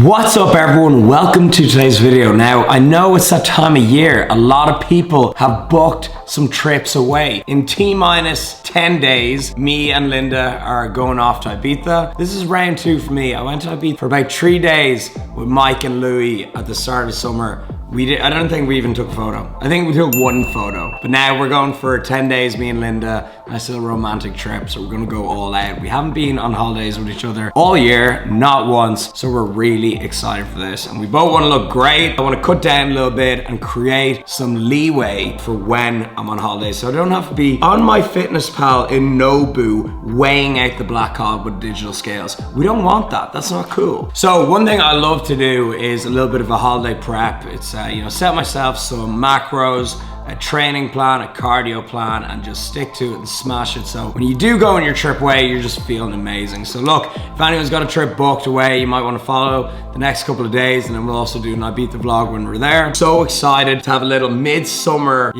What's up everyone, welcome to today's video. Now I know it's that time of year, a lot of people have booked some trips away. In T-minus 10 days, me and Linda are going off to Ibiza. This is round 2 for me. I went to Ibiza for about 3 days with Mike and Louis at the start of summer. I don't think we even took a photo. I think we took 1 photo. But now we're going for 10 days, me and Linda. Nice little romantic trip, so we're gonna go all out. We haven't been on holidays with each other all year, not once, so we're really excited for this. And we both wanna look great. I wanna cut down a little bit and create some leeway for when I'm on holidays. So I don't have to be on my fitness pal in Nobu weighing out the black hog with digital scales. We don't want that, that's not cool. So one thing I love to do is a little bit of a holiday prep. It's set myself some macros, a training plan, a cardio plan, and just stick to it and smash it. So when you do go on your trip away, you're just feeling amazing. So look, if anyone's got a trip booked away, you might want to follow the next couple of days, and then we'll also do an Ibiza vlog when we're there. So excited to have a little midsummer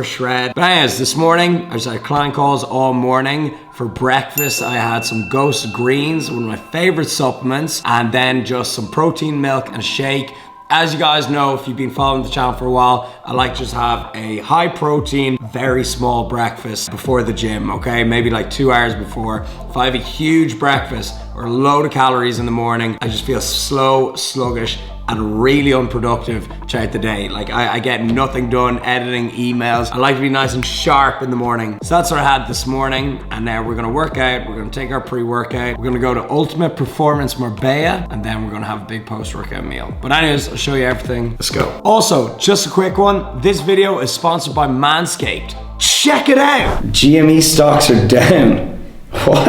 shred. But anyways, this morning, I just had client calls all morning. For breakfast, I had some Ghost Greens, one of my favorite supplements, and then just some protein milk and a shake. As you guys know, if you've been following the channel for a while, I like to just have a high protein, very small breakfast before the gym, okay? Maybe like 2 hours before. If I have a huge breakfast or a load of calories in the morning, I just feel slow, sluggish, and really unproductive throughout the day. Like I get nothing done, editing emails. I like to be nice and sharp in the morning. So that's what I had this morning. And now we're gonna work out. We're gonna take our pre-workout. We're gonna go to Ultimate Performance Marbella, and then we're gonna have a big post-workout meal. But anyways, I'll show you everything. Let's go. Also, just a quick one. This video is sponsored by Manscaped. Check it out. GME stocks are down. What?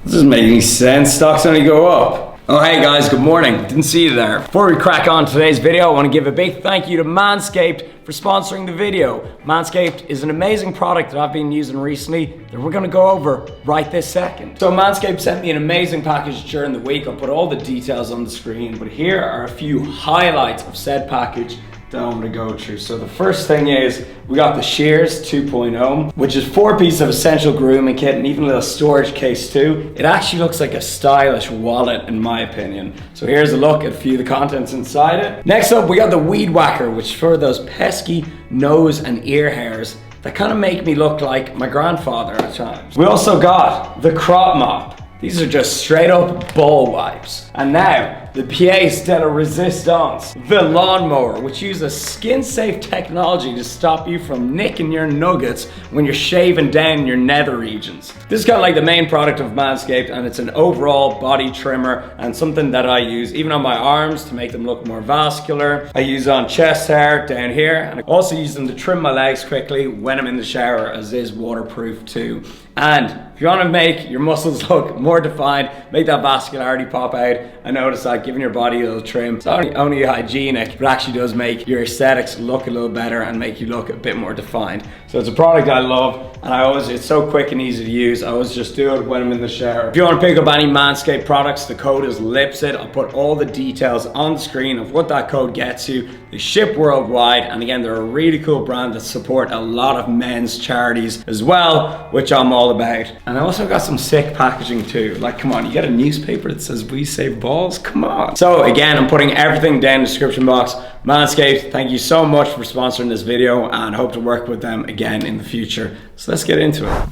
This doesn't make any sense. Stocks only go up. Oh hey guys, good morning. Didn't see you there. Before we crack on today's video, I want to give a big thank you to Manscaped for sponsoring the video. Manscaped is an amazing product that I've been using recently that we're going to go over right this second. So Manscaped sent me an amazing package during the week. I'll put all the details on the screen, but here are a few highlights of said package that I'm gonna go through. So the first thing is, we got the Shears 2.0, which is 4 pieces of essential grooming kit and even a little storage case too. It actually looks like a stylish wallet in my opinion. So here's a look at a few of the contents inside it. Next up, we got the Weed Whacker, which is for those pesky nose and ear hairs that kind of make me look like my grandfather at times. We also got the Crop Mop. These are just straight up ball wipes. And now, the pièce de la résistance, the lawnmower, which uses skin-safe technology to stop you from nicking your nuggets when you're shaving down your nether regions. This is kind of like the main product of Manscaped, and it's an overall body trimmer and something that I use even on my arms to make them look more vascular. I use it on chest hair down here, and I also use them to trim my legs quickly when I'm in the shower, as it is waterproof too. And if you want to make your muscles look more defined, make that vascularity pop out, I noticed that giving your body a little trim, it's not only hygienic, but actually does make your aesthetics look a little better and make you look a bit more defined. So it's a product I love, and it's so quick and easy to use. I always just do it when I'm in the shower. If you want to pick up any Manscaped products, the code is Lipsett. I'll put all the details on the screen of what that code gets you. They ship worldwide, and again, they're a really cool brand that support a lot of men's charities as well, which I'm all about. And I also got some sick packaging too. Like, come on, you get a newspaper that says "We Save Balls"? Come on. So again, I'm putting everything down in the description box. Manscaped, thank you so much for sponsoring this video, and I hope to work with them again in the future. So let's get into it.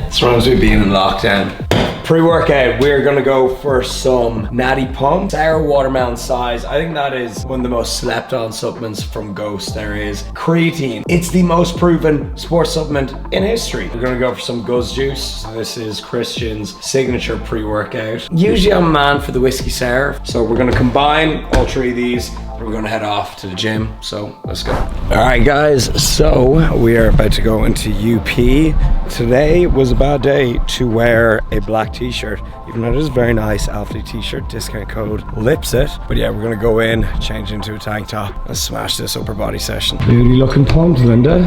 It's wrong with being in lockdown. Pre-workout, we're gonna go for some Natty Pump, sour watermelon size. I think that is one of the most slept on supplements from Ghost there is. Creatine, it's the most proven sports supplement in history. We're gonna go for some Guzz Juice. So this is Christian's signature pre-workout. Usually I'm a man for the whiskey sour, so we're gonna combine all 3 of these. We're gonna head off to the gym, so let's go. All right guys, so we are about to go into UP. Today was a bad day to wear a black t-shirt, even though it is a very nice Alfie t-shirt, discount code Lipsett. But yeah, we're gonna go in, change into a tank top, and smash this upper body session. Really looking pumped, Linda.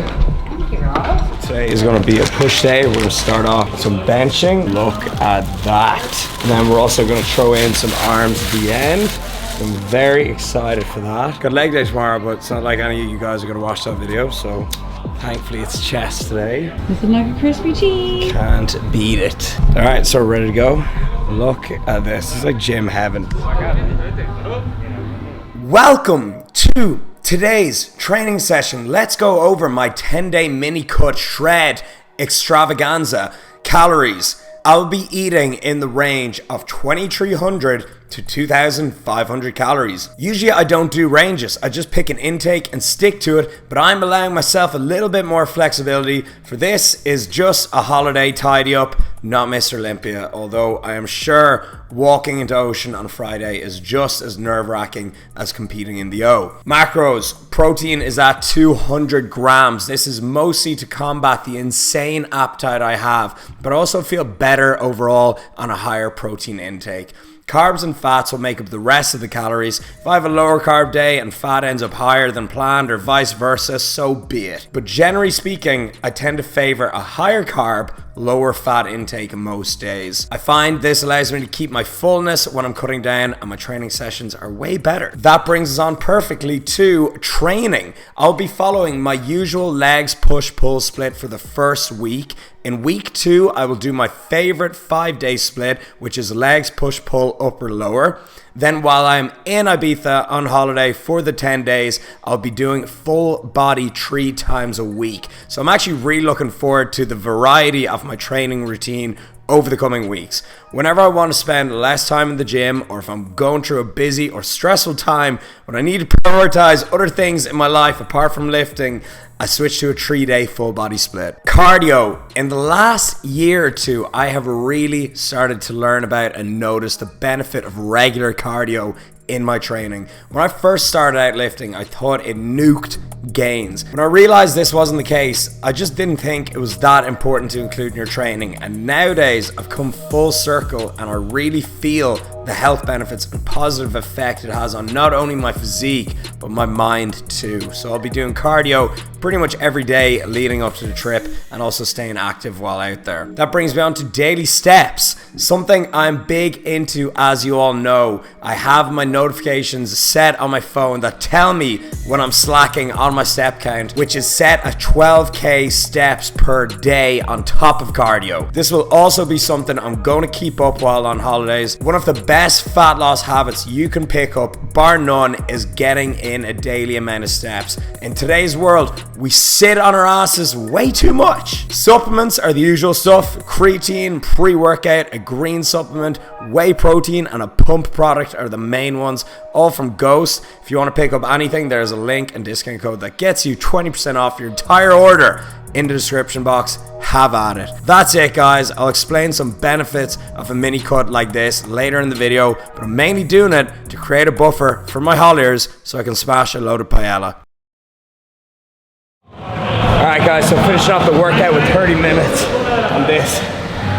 Thank you, Rob. Today is gonna be a push day. We're gonna start off with some benching. Look at that. And then we're also gonna throw in some arms at the end. I'm very excited for that. Got leg day tomorrow, but it's not like any of you guys are gonna watch that video, so thankfully it's chest today. Looking like a crispy cheese. Can't beat it. All right, so we're ready to go. Look at this. It's like gym heaven. Welcome to today's training session. Let's go over my 10-day MiniCut shred extravaganza calories. I'll be eating in the range of 2,300 to 2,500 calories. Usually I don't do ranges, I just pick an intake and stick to it, but I'm allowing myself a little bit more flexibility, for this is just a holiday tidy up, not Mr. Olympia, although I am sure walking into Ocean on Friday is just as nerve-wracking as competing in the O. Macros, protein is at 200 grams. This is mostly to combat the insane appetite I have, but also feel better overall on a higher protein intake. Carbs and fats will make up the rest of the calories. If I have a lower carb day and fat ends up higher than planned or vice versa, so be it. But generally speaking, I tend to favor a higher carb, lower fat intake most days. I find this allows me to keep my fullness when I'm cutting down, and my training sessions are way better. That brings us on perfectly to training. I'll be following my usual legs push-pull split for the first week. In week 2, I will do my favorite 5-day split, which is legs, push, pull, upper, lower. Then while I'm in Ibiza on holiday for the 10 days, I'll be doing full body 3 times a week. So I'm actually really looking forward to the variety of my training routine over the coming weeks. Whenever I want to spend less time in the gym, or if I'm going through a busy or stressful time when I need to prioritize other things in my life apart from lifting, I switch to a 3-day full body split. Cardio. In the last year or two, I have really started to learn about and notice the benefit of regular cardio in my training. When I first started out lifting, I thought it nuked gains. When I realized this wasn't the case, I just didn't think it was that important to include in your training. And nowadays, I've come full circle and I really feel the health benefits and positive effect it has on not only my physique, but my mind too. So I'll be doing cardio pretty much every day leading up to the trip, and also staying active while out there. That brings me on to daily steps, something I'm big into, as you all know. I have my notifications set on my phone that tell me when I'm slacking on my step count, which is set at 12k steps per day on top of cardio. This will also be something I'm going to keep up while on holidays. One of the best fat loss habits you can pick up, bar none, is getting in a daily amount of steps. In today's world, we sit on our asses way too much. Supplements are the usual stuff: creatine, pre-workout, a green supplement, whey protein, and a pump product are the main ones, all from Ghost. If you want to pick up anything, there's a link and discount code that gets you 20% off your entire order in the description box. Have at it. That's it, guys. I'll explain some benefits of a mini cut like this later in the video, but I'm mainly doing it to create a buffer for my holidays so I can smash a load of paella. Alright guys, so finishing off the workout with 30 minutes on this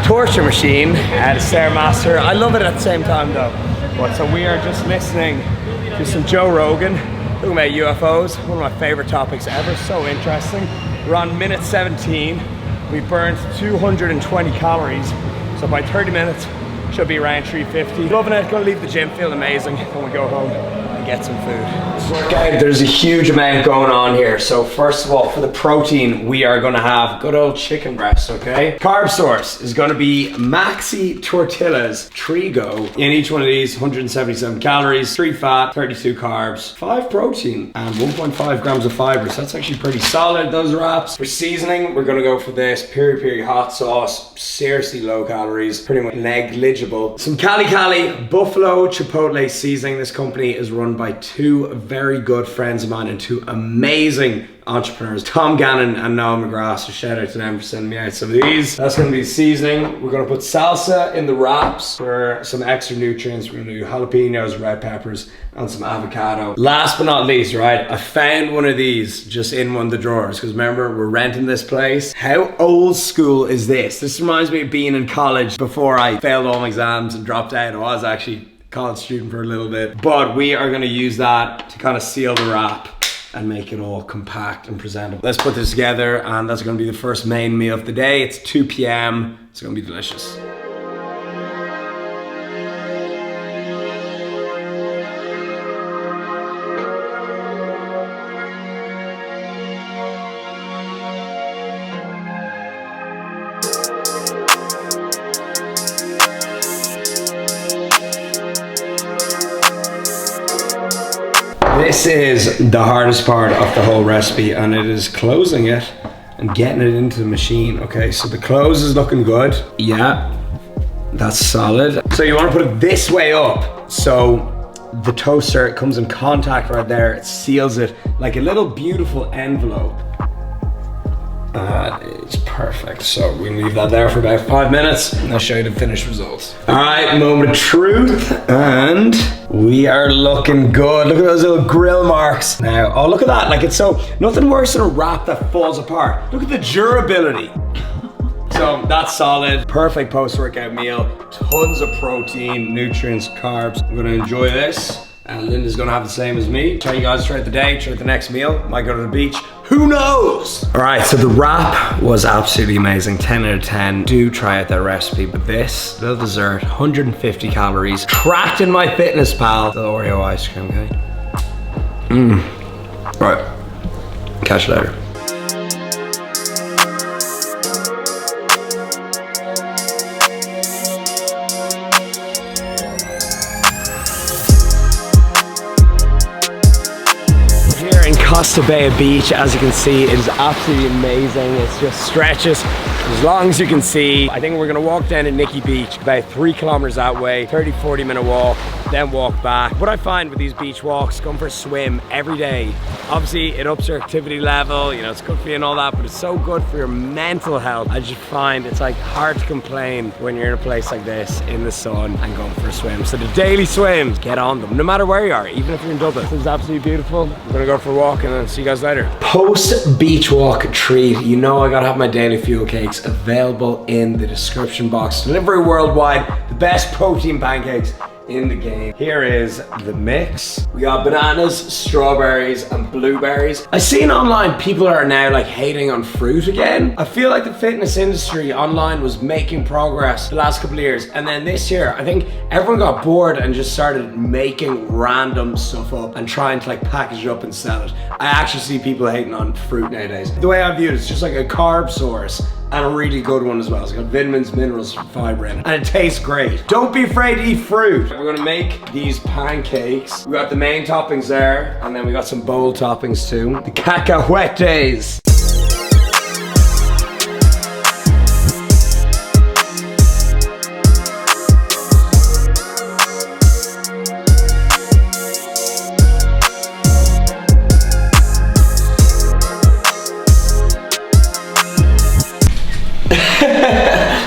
torture machine at Stairmaster. I love it at the same time though. But so we are just listening to some Joe Rogan talking about UFOs, one of my favorite topics ever, so interesting. We're on minute 17. We burned 220 calories, so by 30 minutes should be around 350. Loving it. Gonna leave the gym feeling amazing when we go home and get some food. This workout, there's a huge amount going on here. So first of all, for the protein, we are gonna have good old chicken breast, okay? Carb source is gonna be Maxi Tortillas Trigo. In each one of these, 177 calories, 3 fat, 32 carbs, 5 protein, and 1.5 grams of fiber. So that's actually pretty solid, those wraps. For seasoning, we're gonna go for this peri peri hot sauce. Seriously low calories, pretty much negligible. Some Cali Cali Buffalo Chipotle seasoning. This company is run by 2 very good friends of mine and 2 amazing entrepreneurs, Tom Gannon and Noah McGrath. So shout out to them for sending me out some of these. That's going to be seasoning. We're going to put salsa in the wraps for some extra nutrients. We're going to do jalapenos, red peppers, and some avocado. Last but not least, right, I found one of these just in one of the drawers, because remember, we're renting this place. How old school is this? This reminds me of being in college before I failed all my exams and dropped out. I was actually a college student for a little bit, but we are going to use that to kind of seal the wrap and make it all compact and presentable. Let's put this together, and that's gonna be the first main meal of the day. It's 2 p.m. It's gonna be delicious. This is the hardest part of the whole recipe, and it is closing it and getting it into the machine. Okay, so the close is looking good. Yeah, that's solid. So you want to put it this way up, so the toaster comes in contact right there. It seals it like a little beautiful envelope. That is perfect. So we can leave that there for about 5 minutes and I'll show you the finished results. All right, moment of truth, and we are looking good. Look at those little grill marks. Now, oh, look at that. Like, it's so, nothing worse than a wrap that falls apart. Look at the durability. So that's solid. Perfect post-workout meal. Tons of protein, nutrients, carbs. I'm gonna enjoy this. And Linda's gonna have the same as me. Try you guys throughout the day, throughout the next meal. Might go to the beach, who knows? All right, so the wrap was absolutely amazing, 10 out of 10. Do try out that recipe, but this little dessert, 150 calories, tracked in my Fitness Pal. The Oreo ice cream, okay? All right, catch you later. Costa Bay Beach, as you can see, it is absolutely amazing. It's just stretches as long as you can see. I think we're gonna walk down to Nikki Beach, about 3 kilometers that way, 30-40 minute walk, then walk back. What I find with these beach walks, going for a swim every day, obviously it ups your activity level, you know, it's good for you and all that, but it's so good for your mental health. I just find it's like hard to complain when you're in a place like this in the sun and going for a swim. So the daily swims, get on them, no matter where you are, even if you're in Dublin. This is absolutely beautiful. I'm gonna go for a walk and then see you guys later. Post beach walk treat. You know I gotta have my daily fuel cakes available in the description box. Delivery worldwide, the best protein pancakes in the game. Here is the mix. We got bananas, strawberries, and blueberries. I've seen online people are now like hating on fruit again. I feel like the fitness industry online was making progress the last couple of years, and then this year I think everyone got bored and just started making random stuff up and trying to like package it up and sell it. I actually see people hating on fruit nowadays. The way I view it, it's just like a carb source, and a really good one as well. It's got vitamins, minerals, fiber in it, and it tastes great. Don't be afraid to eat fruit. We're gonna make these pancakes. We got the main toppings there, and then we got some bowl toppings too. The cacahuetes.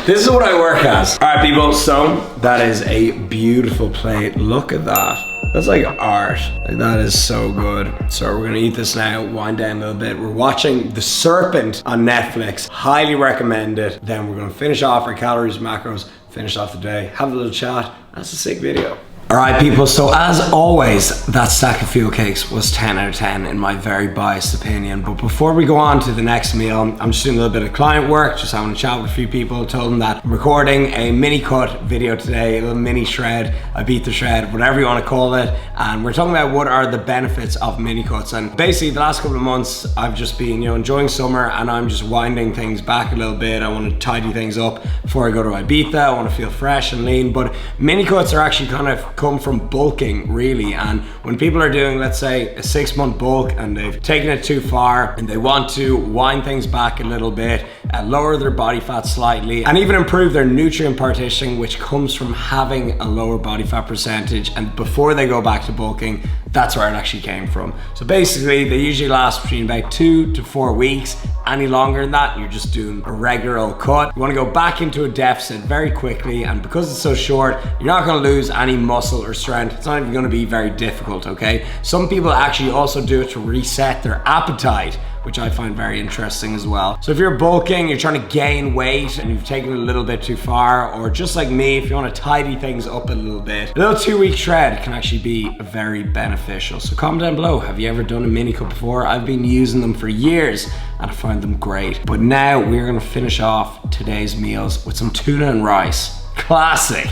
This is what I work as. All right, people, so that is a beautiful plate. Look at that. That's like art. Like, that is so good. So we're gonna eat this now, wind down a little bit. We're watching The Serpent on Netflix. Highly recommend it. Then we're gonna finish off our calories, macros, finish off the day, have a little chat. That's a sick video. All right, people, so as always, that stack of fuel cakes was 10 out of 10 in my very biased opinion. But before we go on to the next meal, I'm just doing a little bit of client work, just having a chat with a few people. Told them that I'm recording a mini cut video today, a little mini shred, a beat the shred, whatever you want to call it. And we're talking about what are the benefits of mini cuts. And basically the last couple of months, I've just been, you know, enjoying summer, and I'm just winding things back a little bit. I want to tidy things up before I go to Ibiza. I want to feel fresh and lean, but mini cuts are actually kind of come from bulking, really. And when people are doing, let's say, a 6-month bulk and they've taken it too far and they want to wind things back a little bit, lower their body fat slightly, and even improve their nutrient partitioning, which comes from having a lower body fat percentage, and before they go back to bulking, that's where it actually came from. So basically they usually last between about 2 to 4 weeks. Any longer than that, you're just doing a regular old cut. You want to go back into a deficit very quickly, and because it's so short, you're not going to lose any muscle or strength. It's not even going to be very difficult, okay? Some people actually also do it to reset their appetite, which I find very interesting as well. So if you're bulking, you're trying to gain weight and you've taken it a little bit too far, or just like me, if you want to tidy things up a little bit, a little 2-week shred can actually be very beneficial. So comment down below, have you ever done a mini cut before? I've been using them for years and I find them great. But now we're gonna finish off today's meals with some tuna and rice. Classic.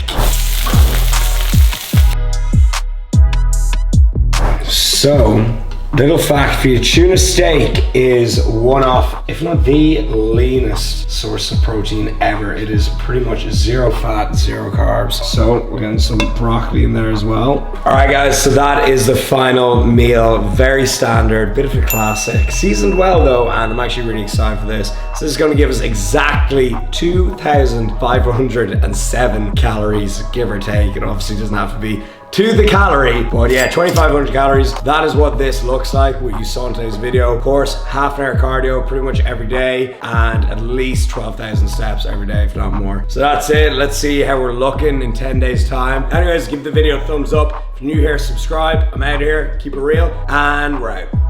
So, little fact for you, tuna steak is one of, if not the leanest source of protein ever. It is pretty much 0 fat, 0 carbs. So we're getting some broccoli in there as well. All right guys, so that is the final meal. Very standard, bit of a classic. Seasoned well though, and I'm actually really excited for this. So this is gonna give us exactly 2,507 calories, give or take. It obviously doesn't have to be to the calorie, but yeah, 2,500 calories. That is what this looks like, what you saw in today's video. Of course, half an hour cardio pretty much every day, and at least 12,000 steps every day, if not more. So that's it. Let's see how we're looking in 10 days time. Anyways, give the video a thumbs up. If you're new here, subscribe. I'm out of here, keep it real, and we're out.